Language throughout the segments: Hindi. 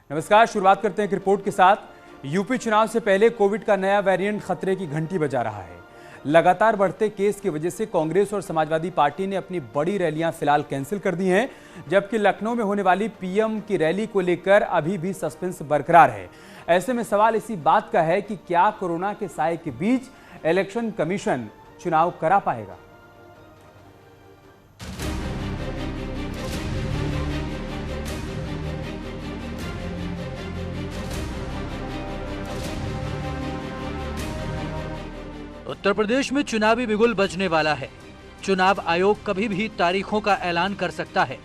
नमस्कार, शुरुआत करते हैं एक रिपोर्ट के साथ। यूपी चुनाव से पहले कोविड का नया वेरिएंट खतरे की घंटी बजा रहा है। लगातार बढ़ते केस की वजह से कांग्रेस और समाजवादी पार्टी ने अपनी बड़ी रैलियां फिलहाल कैंसिल कर दी हैं, जबकि लखनऊ में होने वाली पीएम की रैली को लेकर अभी भी सस्पेंस बरकरार है। ऐसे में सवाल इसी बात का है कि क्या कोरोना के साए के बीच इलेक्शन कमीशन चुनाव करा पाएगा। उत्तर प्रदेश में चुनावी बिगुल बजने वाला है। चुनाव आयोग कभी भी तारीखों का ऐलान कर सकता है,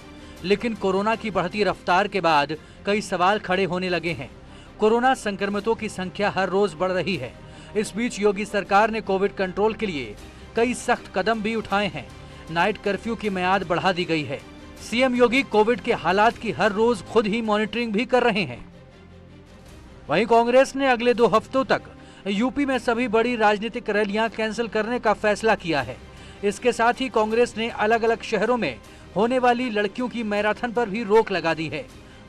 लेकिन कोरोना की बढ़ती रफ्तार के बाद कई सवाल खड़े होने लगे हैं। कोरोना संक्रमितों की संख्या हर रोज बढ़ रही है। इस बीच योगी सरकार ने कोविड कंट्रोल के लिए कई सख्त कदम भी उठाए हैं। नाइट कर्फ्यू की मियाद बढ़ा दी गई है। सीएम योगी कोविड के हालात की हर रोज खुद ही मॉनिटरिंग भी कर रहे हैं। वहीं कांग्रेस ने अगले 2 हफ्तों तक यूपी में सभी बड़ी राजनीतिक रैलियां कैंसिल करने का फैसला किया है। इसके साथ ही कांग्रेस ने अलग अलग शहरों में होने वाली लड़कियों की मैराथन पर भी रोक लगा दी है।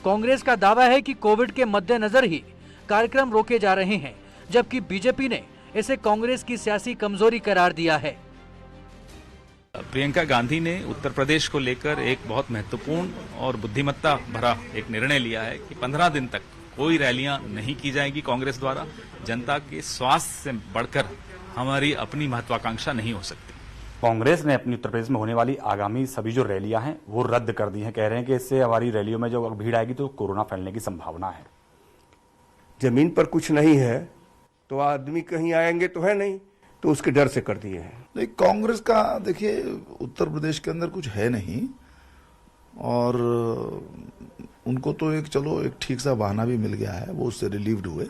कांग्रेस का दावा है कि कोविड के मद्देनजर ही कार्यक्रम रोके जा रहे हैं, जबकि बीजेपी ने इसे कांग्रेस की सियासी कमजोरी करार दिया है। प्रियंका गांधी ने उत्तर प्रदेश को लेकर एक बहुत महत्वपूर्ण और बुद्धिमत्ता भरा एक निर्णय लिया है कि 15 दिन तक कोई रैलियां नहीं की जाएगी कांग्रेस द्वारा। जनता के स्वास्थ्य से बढ़कर हमारी अपनी महत्वाकांक्षा नहीं हो सकती। कांग्रेस ने अपनी उत्तर प्रदेश में होने वाली आगामी सभी जो रैलियां हैं वो रद्द कर दी हैं। कह रहे हैं कि इससे हमारी रैलियों में जो भीड़ आएगी तो कोरोना फैलने की संभावना है। जमीन पर कुछ नहीं है तो आदमी कहीं आएंगे तो है नहीं, तो उसके डर से कर दिए हैं। नहीं, कांग्रेस का देखिए उत्तर प्रदेश के अंदर कुछ है नहीं, और उनको तो एक ठीक सा बहाना भी मिल गया है, वो उससे रिलीव्ड हुए।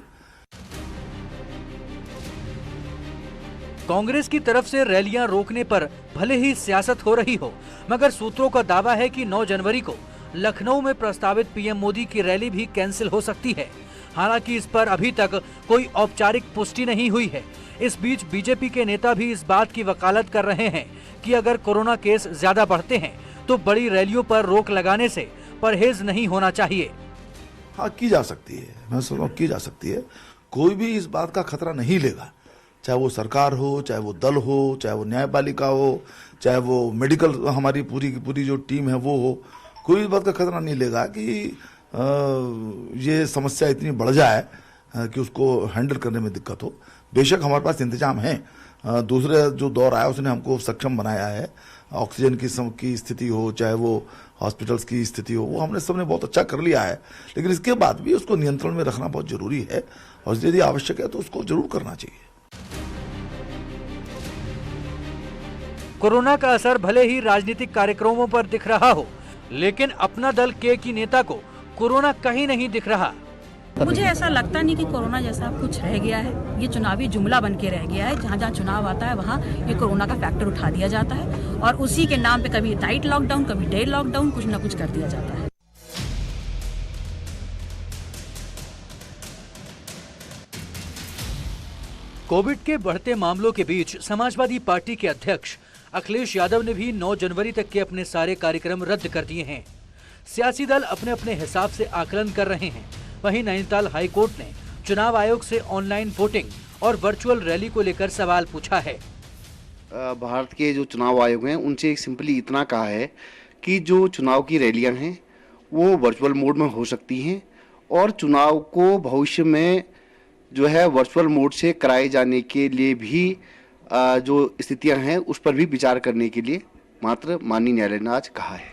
कांग्रेस की तरफ से रैलियां रोकने पर भले ही सियासत हो रही हो, मगर सूत्रों का दावा है कि 9 जनवरी को लखनऊ में प्रस्तावित पीएम मोदी की रैली भी कैंसिल हो सकती है। हालांकि इस पर अभी तक कोई औपचारिक पुष्टि नहीं हुई है। इस बीच बीजेपी के नेता भी इस बात की वकालत कर रहे हैं कि अगर कोरोना केस ज्यादा बढ़ते हैं तो बड़ी रैलियों पर रोक लगाने से परहेज नहीं होना चाहिए। हाँ, की जा सकती है, मैं समझ रहा हूँ की जा सकती है। कोई भी इस बात का खतरा नहीं लेगा, चाहे वो सरकार हो, चाहे वो दल हो, चाहे वो न्यायपालिका हो, चाहे वो मेडिकल हमारी पूरी की पूरी जो टीम है वो हो। कोई इस बात का खतरा नहीं लेगा कि ये समस्या इतनी बढ़ जाए कि उसको हैंडल करने में दिक्कत हो। बेशक हमारे पास इंतजाम है। दूसरे जो दौर आया उसने हमको सक्षम बनाया है। ऑक्सीजन की स्थिति हो, चाहे वो हॉस्पिटल्स की स्थिति हो, वो हमने सबने बहुत अच्छा कर लिया है। लेकिन इसके बाद भी उसको नियंत्रण में रखना बहुत जरूरी है, और यदि आवश्यक है तो उसको जरूर करना चाहिए। कोरोना का असर भले ही राजनीतिक कार्यक्रमों पर दिख रहा हो, लेकिन अपना दल के की नेता को कोरोना कहीं नहीं दिख रहा। मुझे ऐसा लगता नहीं कि कोरोना जैसा कुछ रह गया है। ये चुनावी जुमला बन के रह गया है। जहाँ जहाँ चुनाव आता है वहाँ ये कोरोना का फैक्टर उठा दिया जाता है, और उसी के नाम पे कभी टाइट लॉकडाउन, कभी डे लॉकडाउन, कुछ न कुछ कर दिया जाता है। कोविड के बढ़ते मामलों के बीच समाजवादी पार्टी के अध्यक्ष अखिलेश यादव ने भी 9 जनवरी तक के अपने सारे कार्यक्रम रद्द कर दिए हैं। सियासी दल अपने अपने हिसाब से आकलन कर रहे हैं। वहीं नैनीताल हाईकोर्ट ने चुनाव आयोग से ऑनलाइन वोटिंग और वर्चुअल रैली को लेकर सवाल पूछा है। भारत के जो चुनाव आयोग हैं उनसे सिंपली इतना कहा है कि जो चुनाव की रैलियां हैं वो वर्चुअल मोड में हो सकती हैं, और चुनाव को भविष्य में जो है वर्चुअल मोड से कराए जाने के लिए भी जो स्थितियां हैं उस पर भी विचार करने के लिए मात्र माननीय न्यायालय ने आज कहा है।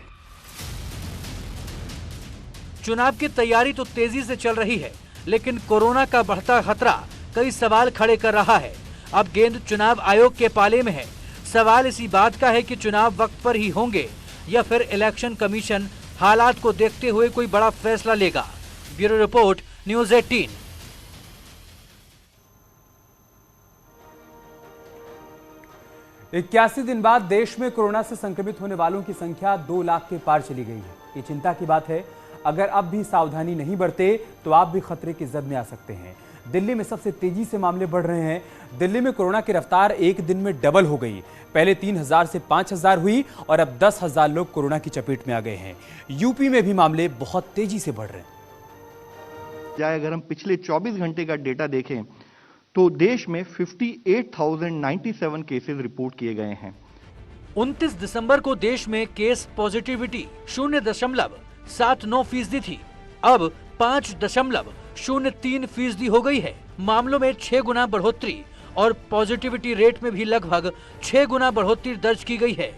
चुनाव की तैयारी तो तेजी से चल रही है, लेकिन कोरोना का बढ़ता खतरा कई सवाल खड़े कर रहा है। अब गेंद चुनाव आयोग के पाले में है। सवाल इसी बात का है कि चुनाव वक्त पर ही होंगे या फिर इलेक्शन कमीशन हालात को देखते हुए कोई बड़ा फैसला लेगा। Bureau report, news 18। 81 दिन बाद देश में कोरोना से संक्रमित होने वालों की संख्या 2 लाख के पार चली गई है। ये चिंता की बात है। अगर अब भी सावधानी नहीं बरते तो आप भी खतरे की जद में आ सकते हैं। दिल्ली में सबसे तेजी से मामले बढ़ रहे हैं। दिल्ली में कोरोना की रफ्तार एक दिन में डबल हो गई। पहले 3000 से 5000 हुई और अब 10,000 लोग कोरोना की चपेट में आ गए हैं। यूपी में भी मामले बहुत तेजी से बढ़ रहे हैं। जाए अगर हम पिछले 24 घंटे का डेटा देखें तो देश में 58,097 केसेस रिपोर्ट किए गए हैं। 29 दिसंबर को देश में केस पॉजिटिविटी 0.79% थी, अब 5.03% हो गई है। मामलों में 6 गुना बढ़ोतरी और पॉजिटिविटी रेट में भी लगभग 6 गुना बढ़ोतरी दर्ज की गई है।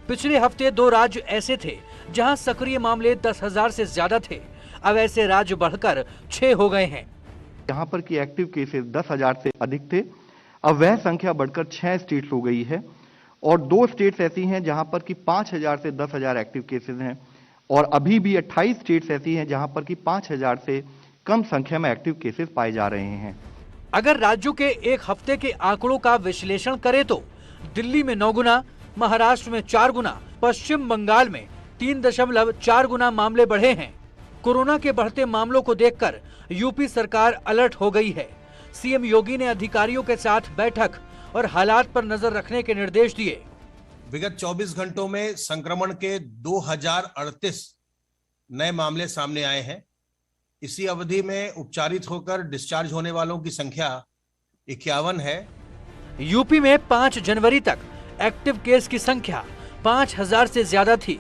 पिछले हफ्ते 2 राज्य ऐसे थे जहां सक्रिय मामले 10,000 से ज्यादा थे, अब ऐसे राज्य बढ़कर 6 हो गए हैं। यहाँ पर की एक्टिव केसेस 10,000 से अधिक थे, अब वह संख्या बढ़कर 6 स्टेट्स हो गई है और 2 स्टेट्स ऐसी हैं जहां पर कि 5,000 से 10,000 एक्टिव केसेस हैं और अभी भी 28 स्टेट्स ऐसी हैं जहां पर कि 5,000 से कम संख्या में एक्टिव केसेस पाए जा रहे हैं। अगर राज्यों के एक हफ्ते के आंकड़ों का विश्लेषण करें तो दिल्ली में 9 गुना, महाराष्ट्र में 4 गुना, पश्चिम बंगाल में 3.4 गुना मामले बढ़े हैं। कोरोना के बढ़ते मामलों को देखकर यूपी सरकार अलर्ट हो गई है। सीएम योगी ने अधिकारियों के साथ बैठक और हालात पर नजर रखने के निर्देश दिए। विगत 24 घंटों में संक्रमण के 2038 नए मामले सामने आए हैं। इसी अवधि में उपचारित होकर डिस्चार्ज होने वालों की संख्या 51 है। यूपी में 5 जनवरी तक एक्टिव केस की संख्या 5,000 से ज्यादा थी।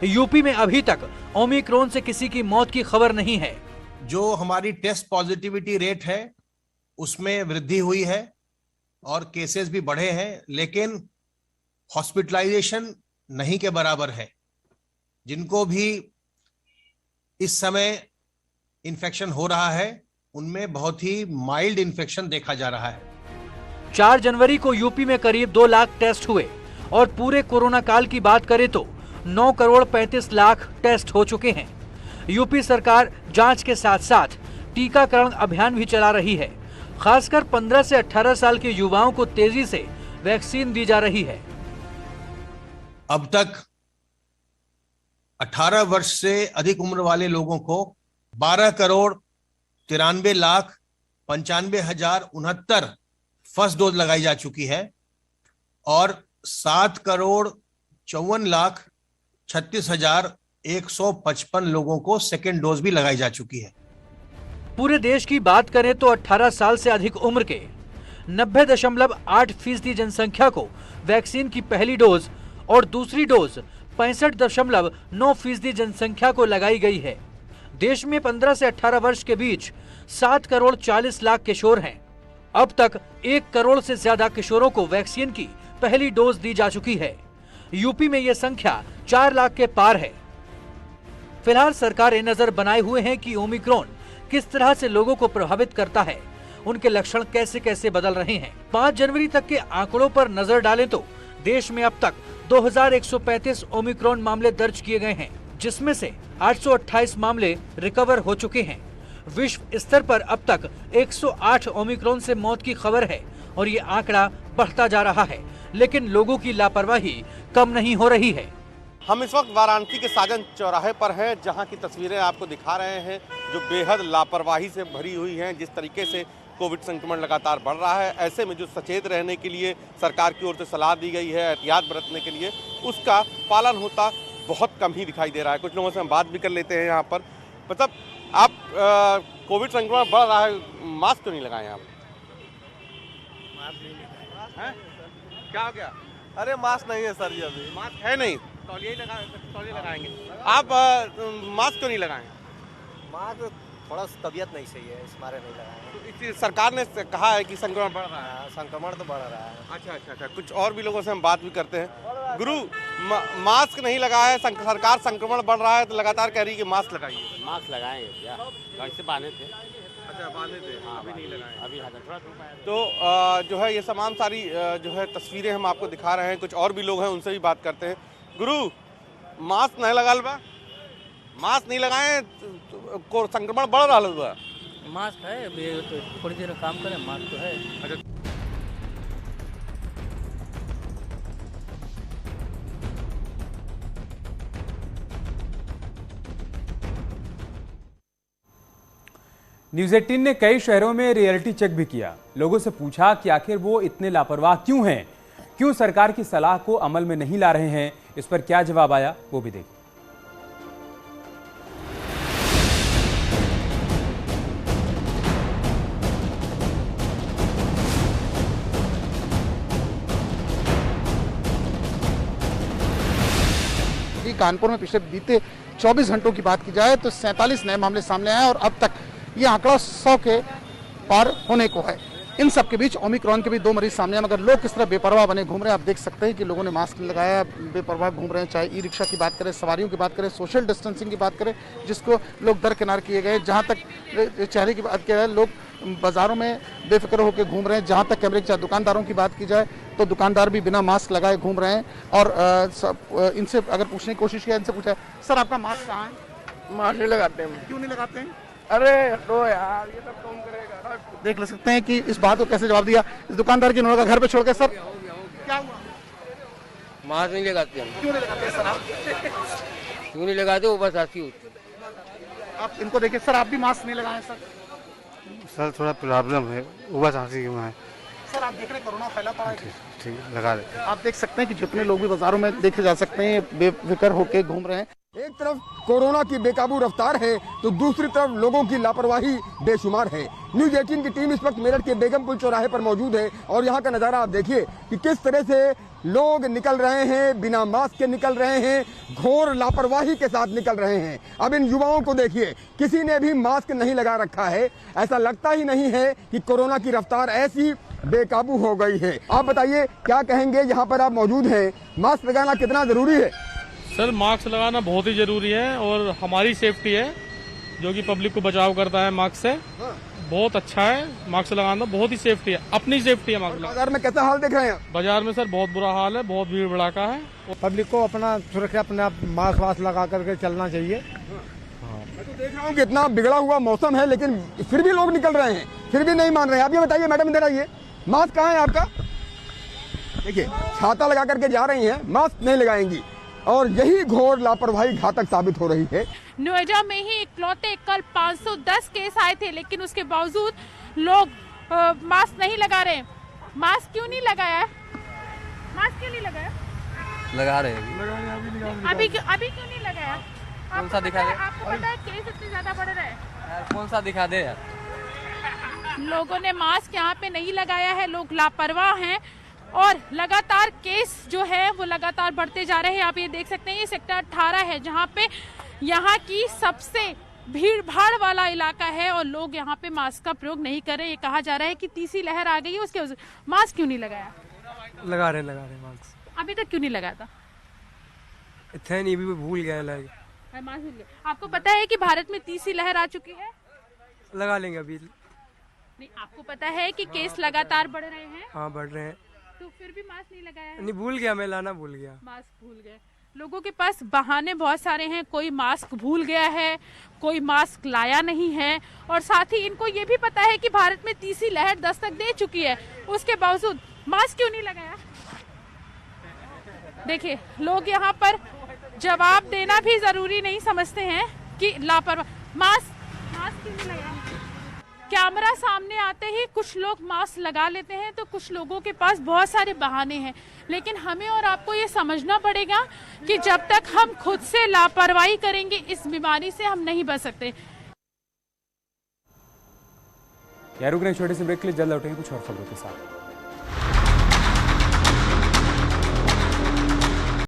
यूपी में अभी तक ओमिक्रॉन से किसी की मौत की खबर नहीं है। जो हमारी टेस्ट पॉजिटिविटी रेट है उसमें वृद्धि हुई है और केसेस भी बढ़े हैं, लेकिन हॉस्पिटलाइजेशन नहीं के बराबर है। जिनको भी इस समय इन्फेक्शन हो रहा है उनमें बहुत ही माइल्ड इन्फेक्शन देखा जा रहा है। 4 जनवरी को यूपी में करीब 2 लाख टेस्ट हुए और पूरे कोरोना काल की बात करें तो 9 करोड़ 35 लाख टेस्ट हो चुके हैं। यूपी सरकार जांच के साथ साथ टीकाकरण अभियान भी चला रही है। खासकर 15 से 18 साल के युवाओं को तेजी से वैक्सीन दी जा रही है। अब तक 18 वर्ष से अधिक उम्र वाले लोगों को 12 करोड़ 93 लाख 95,069 फर्स्ट डोज लगाई जा चुकी है और 7 करोड़ 54 लाख 36,155 लोगों को सेकेंड डोज भी लगाई जा चुकी है। पूरे देश की बात करें तो 18 साल से अधिक उम्र के 90.8% जनसंख्या को वैक्सीन की पहली डोज और दूसरी डोज 65.9% जनसंख्या को लगाई गई है। देश में 15 से 18 वर्ष के बीच 7 करोड़ 40 लाख किशोर हैं। अब तक 1 करोड़ से ज्यादा किशोरों को वैक्सीन की पहली डोज दी जा चुकी है। यूपी में यह संख्या 4 लाख के पार है। फिलहाल सरकारें नजर बनाए हुए हैं कि ओमिक्रॉन किस तरह से लोगों को प्रभावित करता है, उनके लक्षण कैसे कैसे बदल रहे हैं। 5 जनवरी तक के आंकड़ों पर नजर डालें तो देश में अब तक 2135 ओमिक्रॉन मामले दर्ज किए गए हैं, जिसमें से 828 मामले रिकवर हो चुके हैं। विश्व स्तर पर अब तक 108 ओमिक्रॉन से मौत की खबर है और ये आंकड़ा बढ़ता जा रहा है, लेकिन लोगों की लापरवाही कम नहीं हो रही है। हम इस वक्त वाराणसी के साजन चौराहे पर हैं, जहां की तस्वीरें आपको दिखा रहे हैं जो बेहद लापरवाही से भरी हुई हैं। जिस तरीके से कोविड संक्रमण लगातार बढ़ रहा है, ऐसे में जो सचेत रहने के लिए सरकार की ओर से सलाह दी गई है, एहतियात बरतने के लिए, उसका पालन होता बहुत कम ही दिखाई दे रहा है। कुछ लोगों से हम बात भी कर लेते हैं यहाँ पर। मतलब आप कोविड संक्रमण बढ़ रहा है, मास्क क्यों नहीं लगाए आप? क्या हो गया? अरे मास्क नहीं है सर जी, अभी मास्क है नहीं, तौलिया लगाएंगे। आप मास्क क्यों नहीं लगाएं? मास्क थोड़ा तबीयत नहीं सही है, इस बारे नहीं लगाए। तो सरकार ने कहा है कि संक्रमण बढ़ रहा है। संक्रमण तो बढ़ रहा है। अच्छा। कुछ और भी लोगों से हम बात भी करते हैं। गुरु, मास्क नहीं लगाया है, सरकार संक्रमण बढ़ रहा है तो लगातार कह रही है कि मास्क लगाइए। मास्क लगाएंगे क्या? घर से बांधे थे। अच्छा, बांधे थे। हाँ, अभी नहीं लगाए। अभी तो जो है ये तमाम सारी जो है तस्वीरें हम आपको दिखा रहे हैं। कुछ और भी लोग हैं, उनसे भी बात करते हैं। गुरु, मास्क नहीं लगा बा? मास्क नहीं लगाए तो संक्रमण बढ़ रहा है। मास्क है, अभी तो थोड़ी देर काम करें, मास्क तो है। अच्छा। न्यूज़ 18 ने कई शहरों में रियलिटी चेक भी किया। लोगों से पूछा कि आखिर वो इतने लापरवाह क्यों हैं, क्यों सरकार की सलाह को अमल में नहीं ला रहे हैं। इस पर क्या जवाब आया वो भी देखिए। कानपुर में पिछले बीते 24 घंटों की बात की जाए तो 47 नए मामले सामने आए और अब तक ये आंकड़ा 100 के पार होने को है। इन सब के बीच ओमिक्रॉन के भी 2 मरीज सामने आए, मगर लोग किस तरह बेपरवाह बने घूम रहे हैं आप देख सकते हैं कि लोगों ने मास्क नहीं लगाया, बेपरवाह घूम रहे हैं। चाहे ई रिक्शा की बात करें, सवारियों की बात करें, सोशल डिस्टेंसिंग की बात करें, जिसको लोग दरकिनार किए गए। जहाँ तक चेहरे की बात की जाए, लोग बाजारों में बेफिक्र होकर घूम रहे हैं। जहाँ तक कैमरे चाहे दुकानदारों की बात की जाए तो दुकानदार भी बिना मास्क लगाए घूम रहे हैं। और इनसे अगर पूछने की कोशिश किया, इनसे पूछा सर आपका मास्क कहाँ है? मास्क नहीं लगाते हैं। क्यों नहीं लगाते हैं? अरे हटो यार, ये सब कौन करेगा। देख ले सकते हैं कि इस बात को कैसे जवाब दिया इस दुकानदार की। उन्होंने घर पे छोड़ के सर क्या हुआ? मास्क नहीं लगाते हम। क्यों नहीं लगाते सर आप? क्यों नहीं लगाते, वो बस ऐसी होती है। आप इनको देखिए सर, आप भी मास्क नहीं लगाए सर। सर थोड़ा प्रॉब्लम है, वो बस हंसी क्यों है सर। आप देख रहे हैं कोरोना फैला पड़ा है। ठीक लगा दे। आप देख सकते हैं कि जितने लोग भी बाजारों में देखे जा सकते हैं बेफिक्र होकर घूम रहे हैं। एक तरफ कोरोना की बेकाबू रफ्तार है तो दूसरी तरफ लोगों की लापरवाही बेशुमार है। न्यूज 18 की टीम इस वक्त मेरठ के बेगमपुर चौराहे पर मौजूद है और यहाँ का नजारा आप देखिए कि किस तरह से लोग निकल रहे हैं, बिना मास्क के निकल रहे हैं, घोर लापरवाही के साथ निकल रहे हैं। अब इन युवाओं को देखिए, किसी ने भी मास्क नहीं लगा रखा है। ऐसा लगता ही नहीं है कि कोरोना की रफ्तार ऐसी बेकाबू हो गई है। आप बताइए क्या कहेंगे, यहाँ पर आप मौजूद हैं, मास्क लगाना कितना जरूरी है? सर मास्क लगाना बहुत ही जरूरी है और हमारी सेफ्टी है, जो कि पब्लिक को बचाव करता है मास्क से। बहुत अच्छा है मास्क लगाना, बहुत ही सेफ्टी है, अपनी सेफ्टी है मास्क। बाजार में कैसा हाल देख रहे हैं? बाजार में सर बहुत बुरा हाल है, बहुत भीड़ भड़ाका है। पब्लिक को अपना सुरक्षा अपने आप मास्क वास्क लगा करके चलना चाहिए। मैं तो देख रहा हूँ कि इतना बिगड़ा हुआ मौसम है लेकिन फिर भी लोग निकल रहे हैं, फिर भी नहीं मान रहे हैं। आप ये बताइए मैडम, इधर आइए, मास्क कहाँ है आपका? देखिए छाता लगा करके जा रही हैं, मास्क नहीं लगाएंगी और यही घोर लापरवाही घातक साबित हो रही है। नोएडा में ही इकलौते कल 510 केस आए थे, लेकिन उसके बावजूद लोग मास्क नहीं लगा रहे। मास्क क्यों नहीं लगाया? मास्क क्यों नहीं लगाया? लगा रहे हैं अभी क्यों नहीं लगाया? कौन सा दिखा दे? आपको पता है केस इतने ज्यादा बढ़ रहे हैं। कौन सा दिखा दे यार? लोगों ने मास्क यहाँ पे नहीं लगाया है, लोग लापरवाह हैं और लगातार केस जो है वो लगातार बढ़ते जा रहे हैं। आप ये देख सकते हैं, ये सेक्टर 18 है जहाँ पे यहाँ की सबसे भीड़ भाड़ वाला इलाका है और लोग यहाँ पे मास्क का प्रयोग नहीं कर रहे। ये कहा जा रहा है कि तीसरी लहर आ गई है, उसके मास्क क्यों नहीं लगाया? लगा रहे मास्क। अभी तक क्यों नहीं लगाया था? इतने नहीं, भी भूल गया मास्क भूल गए। आपको पता है कि भारत में तीसरी लहर आ चुकी है? लगा लेंगे अभी। नहीं, आपको पता है कि केस लगातार बढ़ रहे हैं? हाँ बढ़ रहे हैं, तो फिर भी मास्क नहीं लगाया है? नहीं भूल गया, मैं लाना भूल गया। मास्क भूल गए। लोगों के पास बहाने बहुत सारे हैं, कोई मास्क भूल गया है, कोई मास्क लाया नहीं है और साथ ही इनको ये भी पता है कि भारत में तीसरी लहर दस्तक दे चुकी है, उसके बावजूद मास्क क्यों नहीं लगाया? देखिए लोग यहाँ पर जवाब देना भी जरूरी नहीं समझते हैं कि लापरवाह। मास्क क्यों नहीं लगाया? कैमरा सामने आते ही कुछ लोग मास्क लगा लेते हैं तो कुछ लोगों के पास बहुत सारे बहाने हैं, लेकिन हमें और आपको ये समझना पड़ेगा कि जब तक हम खुद से लापरवाही करेंगे इस बीमारी से हम नहीं बच सकते। यार रुक रहे छोटे से ब्रेक के लिए, जल्द लौटेंगे कुछ और खबरों के साथ।